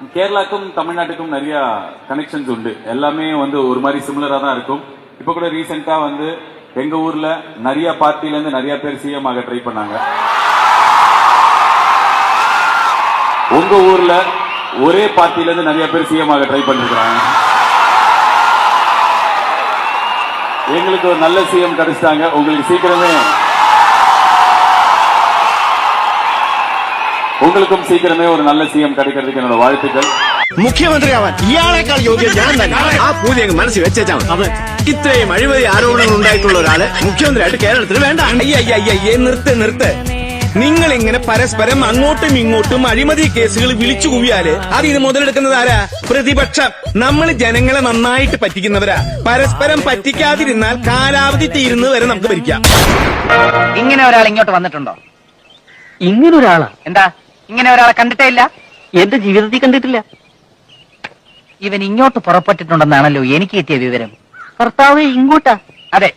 கேரளாக்கும் தமிழ்நாட்டுக்கும் நிறைய கனெக்ஷன்ஸ் உண்டு. எல்லாமே வந்து ஒரு மாதிரி சிமிலரா தான் இருக்கும். இப்ப கூட ரீசெண்டா வந்து எங்க ஊர்ல நிறைய பார்ட்டில இருந்து நிறைய பேர் சிஎம் ஆக ட்ரை பண்ணாங்க. உங்க ஊர்ல ஒரே பார்ட்டில இருந்து நிறைய பேர் சிஎம் ஆக ட்ரை பண்ணிருக்காங்க. எங்களுக்கு ஒரு நல்ல சிஎம் கிடைச்சிட்டாங்க. உங்களுக்கு சீக்கிரமே ஒரு நல்ல சிஎம் கிடைக்கிறதுக்கு என்னோட வாழ்த்துக்கள். മുഖ്യമന്ത്രി ആവാൻ ഇയാളെക്കാൾ യോഗ്യത ഞാൻ തന്നെ. ആ പൂതി അങ്ങ് മനസ്സിൽ വെച്ചാൽ മതി. ഇത്രയും അഴിമതി ആരോപണങ്ങൾ ഉണ്ടായിട്ടുള്ള ഒരാള് മുഖ്യമന്ത്രിയായിട്ട് കേരളത്തിൽ വേണ്ട. അയ്യയ്യേ നിർത്ത്. നിങ്ങൾ ഇങ്ങനെ പരസ്പരം അങ്ങോട്ടും ഇങ്ങോട്ടും അഴിമതി കേസുകൾ വിളിച്ചു കൂവിയാല് അതിന് മുതലെടുക്കുന്നത് ആരാ? പ്രതിപക്ഷം. നമ്മൾ ജനങ്ങളെ നന്നായിട്ട് പറ്റിക്കുന്നവരാ. പരസ്പരം പറ്റിക്കാതിരുന്നാൽ കാലാവധി തീരുന്നത് വരെ നമുക്ക് ഭരിക്കാം. ഇങ്ങനെ ഒരാൾ ഇങ്ങോട്ട് വന്നിട്ടുണ്ടോ? ഇങ്ങനെ ഒരാളാ? എന്താ ഇങ്ങനെ ഒരാളെ കണ്ടിട്ടേ ഇല്ല? എന്റെ ജീവിതത്തിൽ കണ്ടിട്ടില്ല. ഇവൻ ഇങ്ങോട്ട് പുറപ്പെട്ടിട്ടുണ്ടെന്നാണല്ലോ എനിക്ക് കിട്ടിയ വിവരം. ഭർത്താവ് ഇങ്ങോട്ടാ? അതെ.